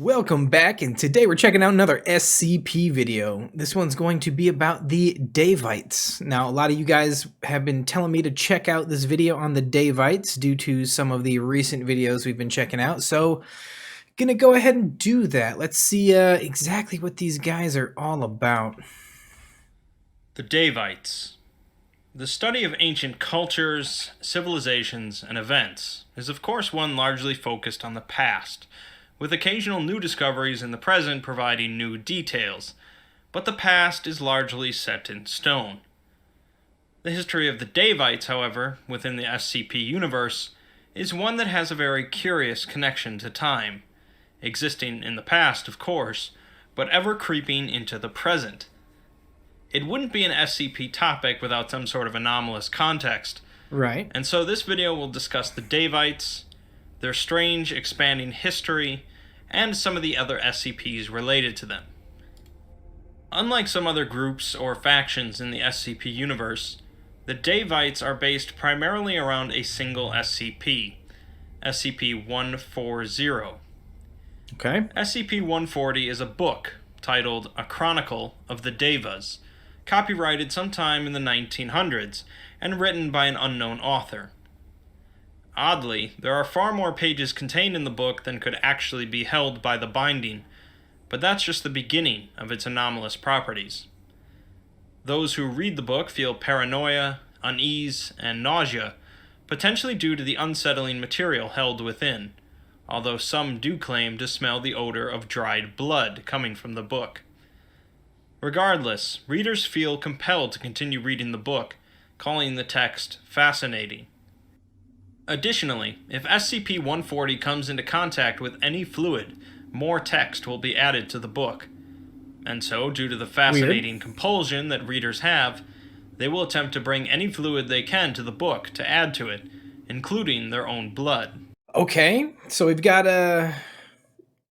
Welcome back, and today we're checking out another SCP video. This one's going to be about the Daevites. Now, a lot of you guys have been telling me to check out this video on the Daevites due to some of the recent videos we've been checking out, so gonna go ahead and do that. Let's see exactly what these guys are all about. The Daevites. The study of ancient cultures, civilizations, and events is of course one largely focused on the past, with occasional new discoveries in the present providing new details, but the past is largely set in stone. The history of the Daevites, however, within the SCP universe, is one that has a very curious connection to time, existing in the past, of course, but ever creeping into the present. It wouldn't be an SCP topic without some sort of anomalous context, Right. and so this video will discuss the Daevites, their strange expanding history, and some of the other SCPs related to them. Unlike some other groups or factions in the SCP universe, the Daevites are based primarily around a single SCP, SCP-140. Okay. SCP-140 is a book titled A Chronicle of the Devas, copyrighted sometime in the 1900s and written by an unknown author. Oddly, there are far more pages contained in the book than could actually be held by the binding, but that's just the beginning of its anomalous properties. Those who read the book feel paranoia, unease, and nausea, potentially due to the unsettling material held within, although some do claim to smell the odor of dried blood coming from the book. Regardless, readers feel compelled to continue reading the book, calling the text fascinating. Additionally, if SCP-140 comes into contact with any fluid, more text will be added to the book. And so, due to the fascinating compulsion that readers have, they will attempt to bring any fluid they can to the book to add to it, including their own blood. Okay, so we've got a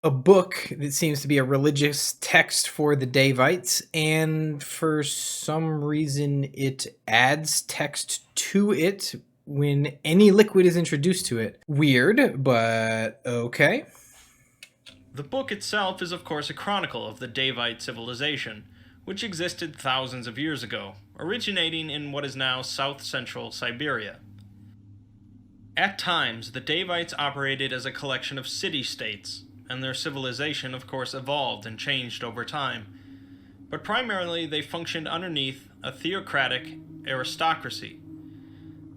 book that seems to be a religious text for the Daevites, and for some reason it adds text to it when any liquid is introduced to it. Weird, but okay. The book itself is of course a chronicle of the Daevite civilization, which existed thousands of years ago, originating in what is now south-central Siberia. At times, the Daevites operated as a collection of city-states, and their civilization of course evolved and changed over time, but primarily they functioned underneath a theocratic aristocracy.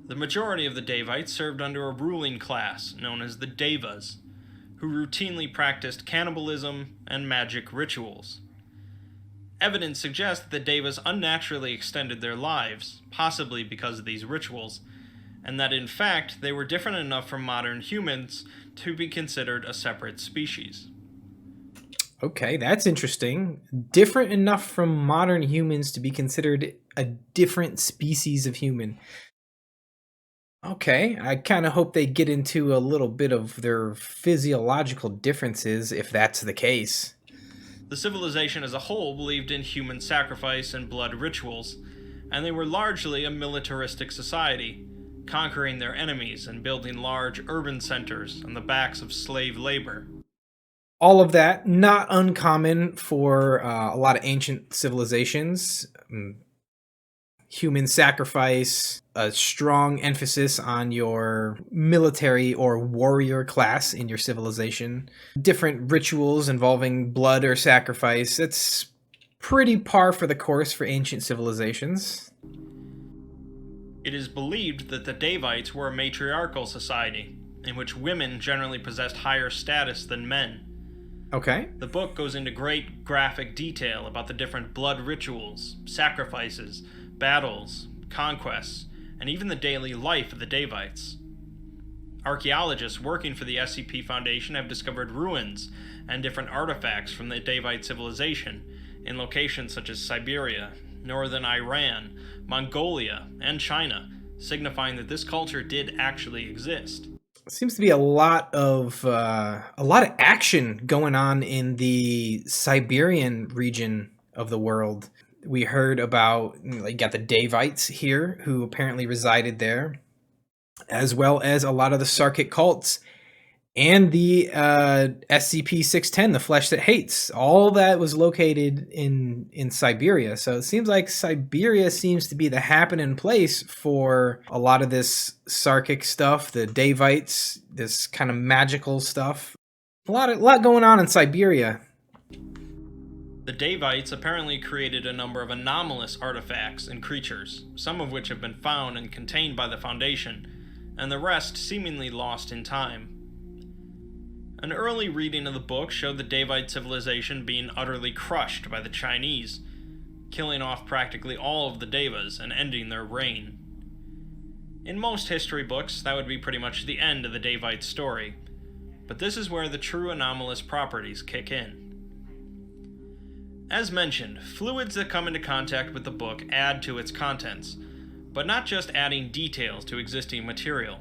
The majority of the Daevites served under a ruling class known as the Devas, who routinely practiced cannibalism and magic rituals. Evidence suggests that the Devas unnaturally extended their lives, possibly because of these rituals, and that in fact they were different enough from modern humans to be considered a separate species. Okay, that's interesting. Different enough from modern humans to be considered a different species of human. Okay, I kind of hope they get into a little bit of their physiological differences if that's the case. The civilization as a whole believed in human sacrifice and blood rituals, and they were largely a militaristic society, conquering their enemies and building large urban centers on the backs of slave labor. All of that, not uncommon for a lot of ancient civilizations. Human sacrifice, a strong emphasis on your military or warrior class in your civilization, different rituals involving blood or sacrifice. It's pretty par for the course for ancient civilizations. It is believed that the Daevites were a matriarchal society, in which women generally possessed higher status than men. Okay. The book goes into great graphic detail about the different blood rituals, sacrifices, battles, conquests, and even the daily life of the Daevites. Archaeologists working for the SCP Foundation have discovered ruins and different artifacts from the Daevite civilization in locations such as Siberia, northern Iran, Mongolia, and China, signifying that this culture did actually exist. Seems to be a lot of action going on in the Siberian region of the world. We heard about, you got the Daevites here, who apparently resided there, as well as a lot of the Sarkic cults And the SCP-610, the Flesh That Hates, all that was located in Siberia. So it seems like Siberia seems to be the happening place for a lot of this Sarkic stuff, the Daevites, this kind of magical stuff. A lot going on in Siberia. The Daevites apparently created a number of anomalous artifacts and creatures, some of which have been found and contained by the Foundation, and the rest seemingly lost in time. An early reading of the book showed the Daevite civilization being utterly crushed by the Chinese, killing off practically all of the Devas and ending their reign. In most history books, that would be pretty much the end of the Daevite story, but this is where the true anomalous properties kick in. As mentioned, fluids that come into contact with the book add to its contents, but not just adding details to existing material.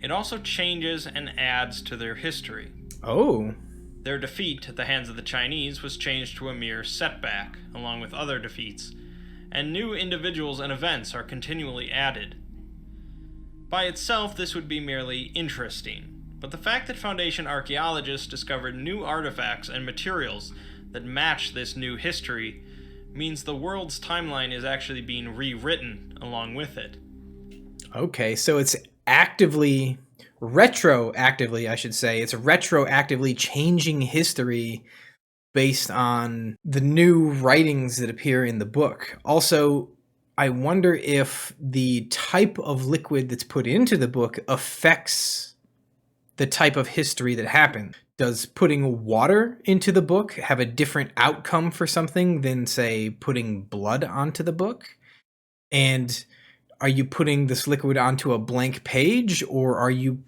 It also changes and adds to their history. Oh. Their defeat at the hands of the Chinese was changed to a mere setback, along with other defeats, and new individuals and events are continually added. By itself, this would be merely interesting, but the fact that Foundation archaeologists discovered new artifacts and materials that match this new history means the world's timeline is actually being rewritten along with it. Okay, so it's retroactively, I should say, it's retroactively changing history based on the new writings that appear in the book. Also, I wonder if the type of liquid that's put into the book affects the type of history that happened. Does putting water into the book have a different outcome for something than, say, putting blood onto the book? And are you putting this liquid onto a blank page, or are you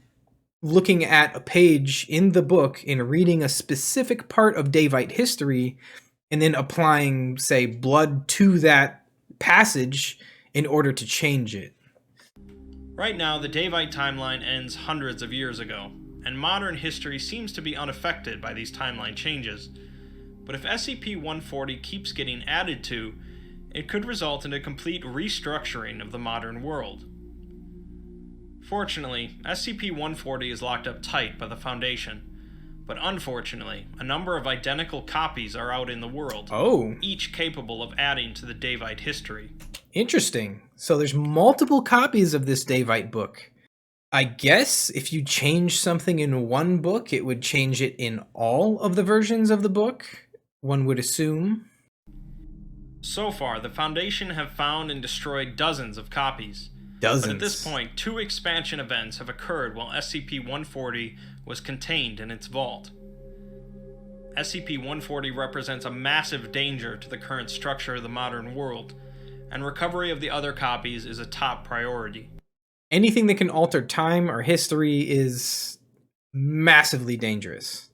looking at a page in the book and reading a specific part of Daevite history and then applying, say, blood to that passage in order to change it? Right now, the Daevite timeline ends hundreds of years ago, and modern history seems to be unaffected by these timeline changes. But if SCP-140 keeps getting added to, it could result in a complete restructuring of the modern world. Fortunately, SCP-140 is locked up tight by the Foundation, but unfortunately, a number of identical copies are out in the world, each capable of adding to the Daevite history. Interesting. So there's multiple copies of this Daevite book. I guess if you change something in one book, it would change it in all of the versions of the book, one would assume. So far, the Foundation have found and destroyed dozens of copies. Dozens. But at this point, 2 expansion events have occurred while SCP-140 was contained in its vault. SCP-140 represents a massive danger to the current structure of the modern world, and recovery of the other copies is a top priority. Anything that can alter time or history is massively dangerous.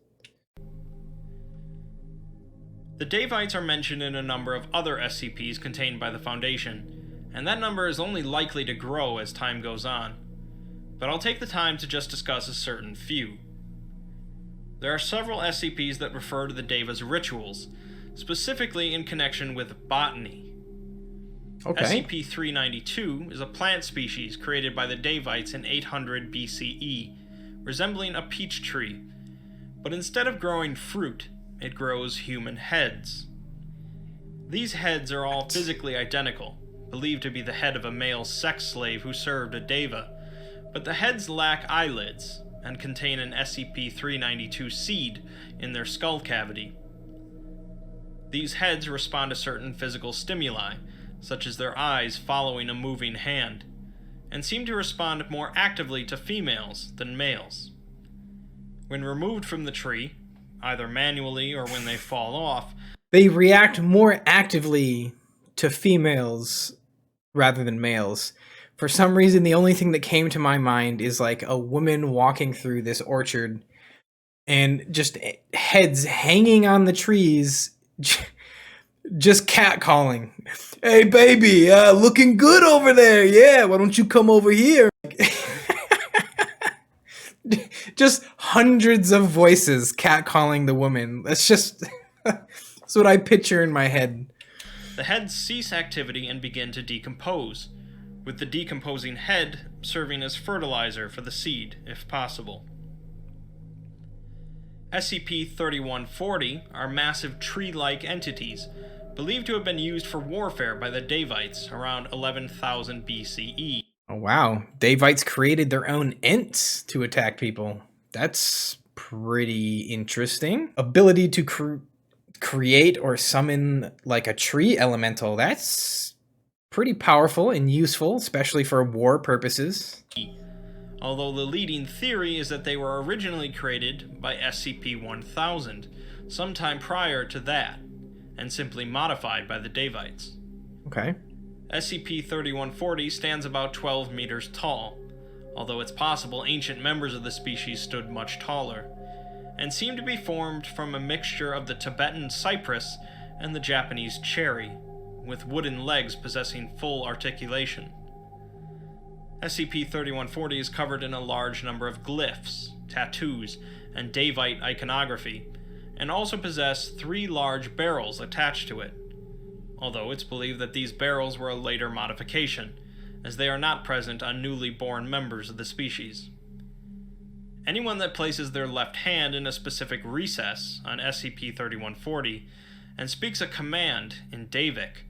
The Daevites are mentioned in a number of other SCPs contained by the Foundation, and that number is only likely to grow as time goes on. But I'll take the time to just discuss a certain few. There are several SCPs that refer to the Deva's rituals, specifically in connection with botany. Okay. SCP-392 is a plant species created by the Daevites in 800 BCE, resembling a peach tree, but instead of growing fruit, it grows human heads. These heads are all physically identical, believed to be the head of a male sex slave who served a Deva, but the heads lack eyelids and contain an SCP-392 seed in their skull cavity. These heads respond to certain physical stimuli, such as their eyes following a moving hand, and seem to respond more actively to females than males. When removed from the tree, either manually or when they fall off, they react more actively to females rather than males. For some reason, the only thing that came to my mind is like a woman walking through this orchard and just heads hanging on the trees, just catcalling. Hey, baby, looking good over there. Yeah, why don't you come over here? Just hundreds of voices catcalling the woman. That's what I picture in my head. The heads cease activity and begin to decompose, with the decomposing head serving as fertilizer for the seed, if possible. SCP-3140 are massive tree-like entities, believed to have been used for warfare by the Daevites around 11,000 BCE. Oh, wow. Daevites created their own Ents to attack people. That's pretty interesting. Ability to create or summon like a tree elemental. That's pretty powerful and useful, especially for war purposes. Although the leading theory is that they were originally created by SCP-1000, sometime prior to that, and simply modified by the Daevites. Okay. SCP-3140 stands about 12 meters tall, although it's possible ancient members of the species stood much taller, and seem to be formed from a mixture of the Tibetan cypress and the Japanese cherry, with wooden legs possessing full articulation. SCP-3140 is covered in a large number of glyphs, tattoos, and Daevite iconography, and also possess 3 large barrels attached to it, although it's believed that these barrels were a later modification, as they are not present on newly born members of the species. Anyone that places their left hand in a specific recess on SCP-3140 and speaks a command in Daevic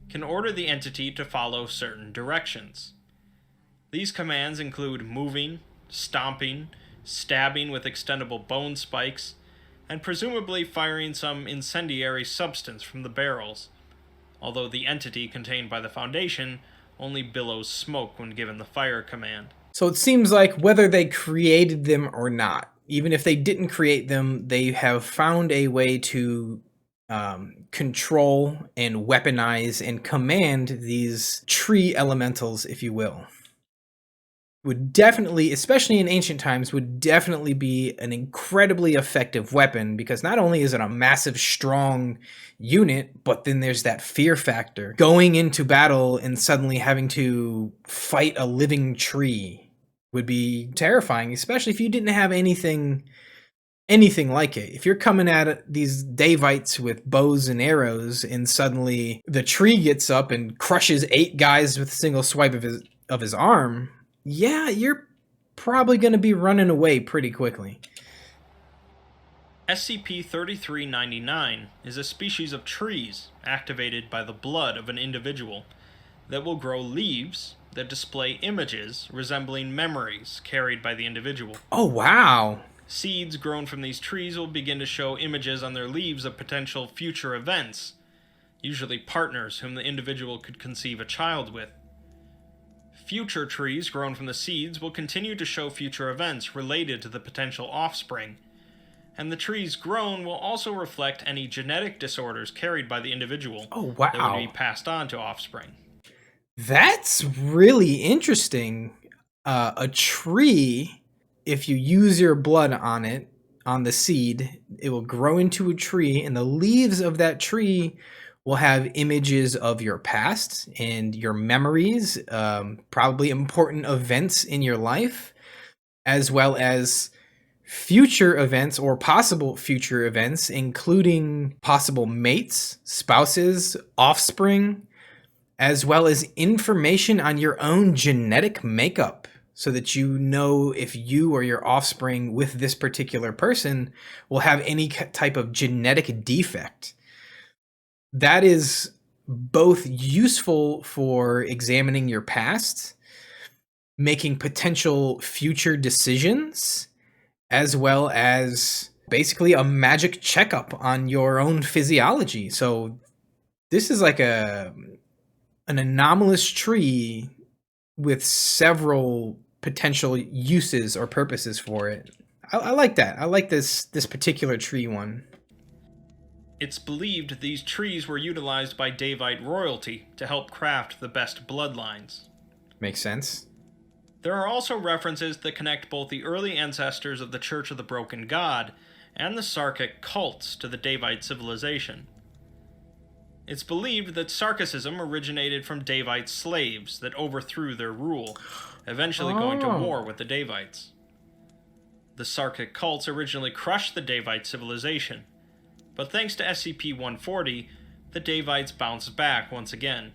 can order the entity to follow certain directions. These commands include moving, stomping, stabbing with extendable bone spikes, and presumably firing some incendiary substance from the barrels, although the entity contained by the Foundation only billows smoke when given the fire command. So it seems like whether they created them or not, even if they didn't create them, they have found a way to control and weaponize and command these tree elementals, if you will. Would definitely, especially in ancient times, would definitely be an incredibly effective weapon, because not only is it a massive, strong unit, but then there's that fear factor. Going into battle and suddenly having to fight a living tree would be terrifying, especially if you didn't have anything like it. If you're coming at these Daevites with bows and arrows, and suddenly the tree gets up and crushes 8 guys with a single swipe of his arm, yeah, you're probably going to be running away pretty quickly. SCP-3399 is a species of trees activated by the blood of an individual that will grow leaves that display images resembling memories carried by the individual. Oh, wow. Seeds grown from these trees will begin to show images on their leaves of potential future events, usually partners whom the individual could conceive a child with. Future trees grown from the seeds will continue to show future events related to the potential offspring, and the trees grown will also reflect any genetic disorders carried by the individual that would be passed on to offspring. That's really interesting. A tree, if you use your blood on it, on the seed, it will grow into a tree, and the leaves of that tree will have images of your past and your memories, probably important events in your life, as well as future events or possible future events, including possible mates, spouses, offspring, as well as information on your own genetic makeup, so that you know if you or your offspring with this particular person will have any type of genetic defect. That is both useful for examining your past, making potential future decisions, as well as basically a magic checkup on your own physiology. So this is like an anomalous tree with several potential uses or purposes for it. I like that. I like this particular tree one. It's believed these trees were utilized by Daevite royalty to help craft the best bloodlines. Makes sense. There are also references that connect both the early ancestors of the Church of the Broken God and the Sarkic cults to the Daevite civilization. It's believed that Sarkicism originated from Daevite slaves that overthrew their rule, eventually going to war with the Daevites. The Sarkic cults originally crushed the Daevite civilization, but thanks to SCP-140, the Daevites bounced back once again.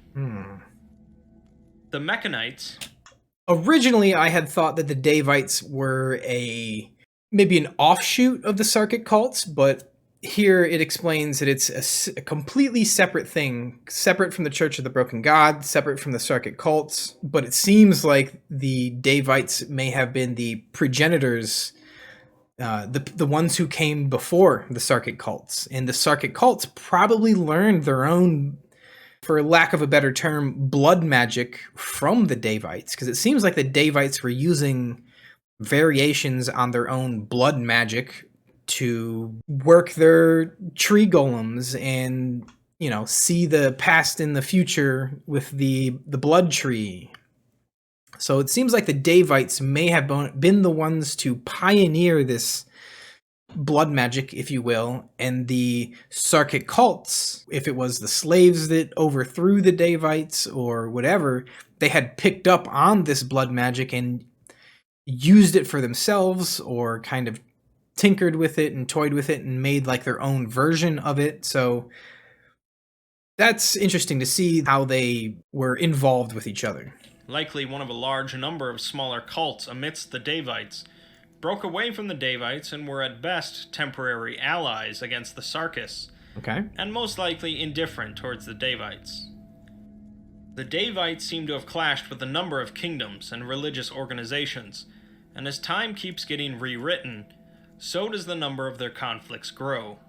The Mechanites... Originally, I had thought that the Daevites were a maybe an offshoot of the Sarkic cults, but here it explains that it's a completely separate thing, separate from the Church of the Broken God, separate from the Sarkic cults. But it seems like the Daevites may have been the progenitors, the ones who came before the Sarkic cults, and the Sarkic cults probably learned their own, for lack of a better term, blood magic from the Daevites, because it seems like the Daevites were using variations on their own blood magic to work their tree golems and, you know, see the past and the future with the blood tree. So it seems like the Daevites may have been the ones to pioneer this blood magic, if you will, and the Sarkic cults, if it was the slaves that overthrew the Daevites or whatever, they had picked up on this blood magic and used it for themselves, or kind of tinkered with it and toyed with it and made like their own version of it. So that's interesting to see how they were involved with each other. Likely one of a large number of smaller cults amidst the Daevites, broke away from the Daevites and were at best temporary allies against the Sarkics, Okay. and most likely indifferent towards the Daevites. The Daevites seem to have clashed with a number of kingdoms and religious organizations, and as time keeps getting rewritten, so does the number of their conflicts grow.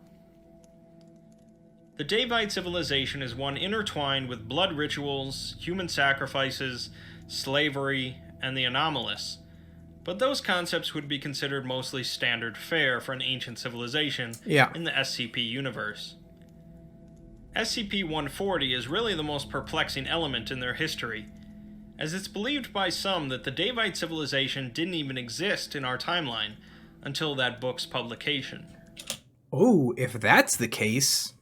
The Daevite civilization is one intertwined with blood rituals, human sacrifices, slavery, and the anomalous, but those concepts would be considered mostly standard fare for an ancient civilization in the SCP universe. SCP-140 is really the most perplexing element in their history, as it's believed by some that the Daevite civilization didn't even exist in our timeline until that book's publication. Oh, if that's the case,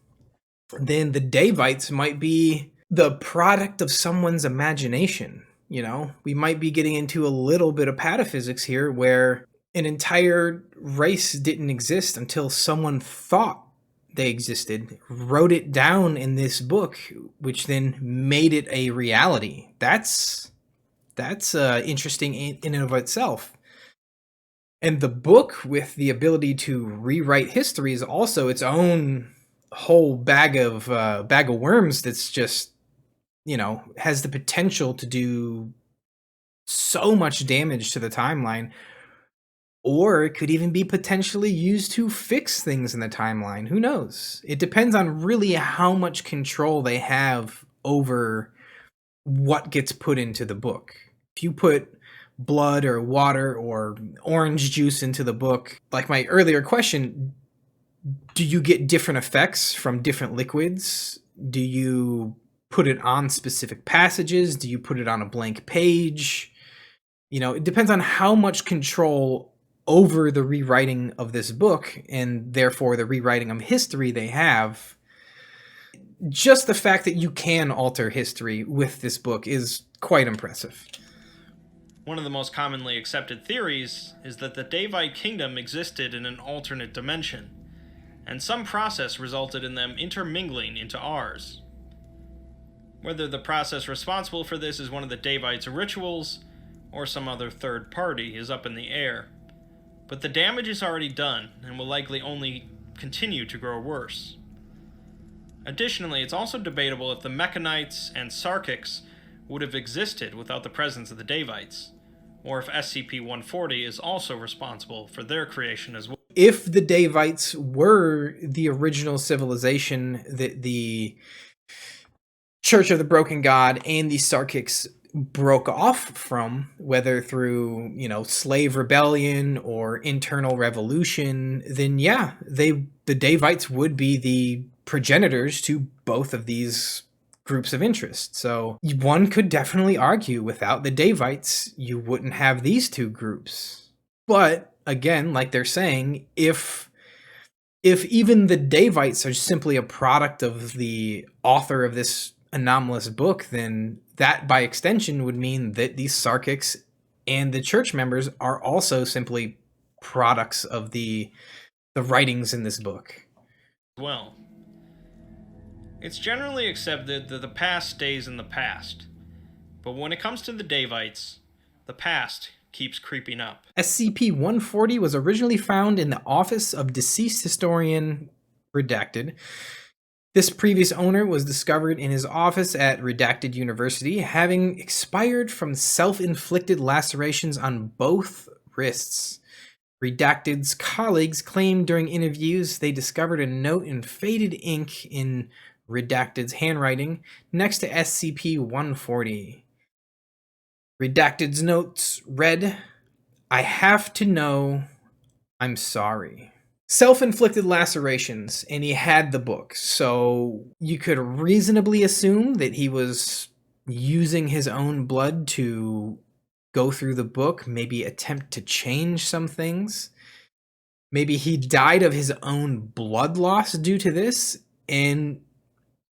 then the Daevites might be the product of someone's imagination. You know, we might be getting into a little bit of pataphysics here, where an entire race didn't exist until someone thought they existed, wrote it down in this book, which then made it a reality. That's interesting in and of itself. And the book, with the ability to rewrite history, is also its own whole bag of worms. That's just, you know, has the potential to do so much damage to the timeline, or it could even be potentially used to fix things in the timeline. Who knows? It depends on really how much control they have over what gets put into the book. If you put blood or water or orange juice into the book, like my earlier question, do you get different effects from different liquids? Do you put it on specific passages? Do you put it on a blank page? You know, it depends on how much control over the rewriting of this book, and therefore the rewriting of history they have. Just the fact that you can alter history with this book is quite impressive. One of the most commonly accepted theories is that the Daevite kingdom existed in an alternate dimension, and some process resulted in them intermingling into ours. Whether the process responsible for this is one of the Daevites' rituals, or some other third party, is up in the air. But the damage is already done, and will likely only continue to grow worse. Additionally, it's also debatable if the Mechanites and Sarkics would have existed without the presence of the Daevites, or if SCP-140 is also responsible for their creation as well. If the Daevites were the original civilization that the Church of the Broken God and the Sarkics broke off from, whether through, you know, slave rebellion or internal revolution, then yeah, the Daevites would be the progenitors to both of these groups of interest. So one could definitely argue without the Daevites, you wouldn't have these two groups. But again, like they're saying, if even the Daevites are simply a product of the author of this anomalous book, then that by extension would mean that these Sarkics and the church members are also simply products of the writings in this book. Well, it's generally accepted that the past stays in the past, but when it comes to the Daevites, the past keeps creeping up. SCP-140 was originally found in the office of deceased historian Redacted. This previous owner was discovered in his office at Redacted University, having expired from self-inflicted lacerations on both wrists. Redacted's colleagues claimed during interviews they discovered a note in faded ink in Redacted's handwriting next to SCP-140. Redacted's notes read, "I have to know. I'm sorry." Self-inflicted lacerations, and he had the book, so you could reasonably assume that he was using his own blood to go through the book, maybe attempt to change some things. Maybe he died of his own blood loss due to this, and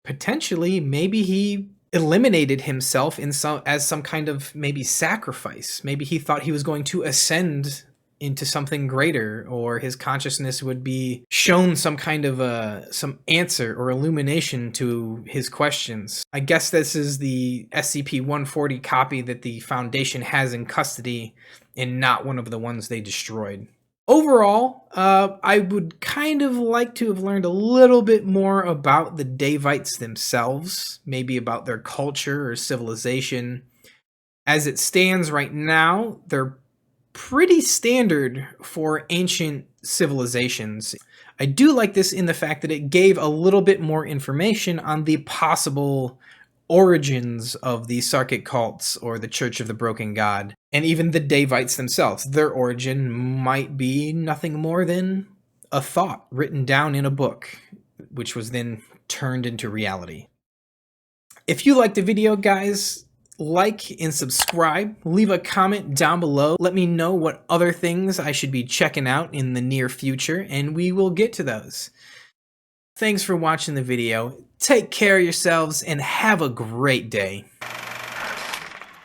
potentially maybe he eliminated himself as some kind of maybe sacrifice. Maybe he thought he was going to ascend into something greater, or his consciousness would be shown some kind of some answer or illumination to his questions. I guess this is the SCP-140 copy that the Foundation has in custody and not one of the ones they destroyed. Overall, I would kind of like to have learned a little bit more about the Daevites themselves, maybe about their culture or civilization. As it stands right now, they're pretty standard for ancient civilizations. I do like this in the fact that it gave a little bit more information on the possible origins of the Sarkic cults or the Church of the Broken God, and even the Daevites themselves. Their origin might be nothing more than a thought written down in a book, which was then turned into reality. If you liked the video, guys, like and subscribe. Leave a comment down below. Let me know what other things I should be checking out in the near future, and we will get to those. Thanks for watching the video. Take care of yourselves and have a great day.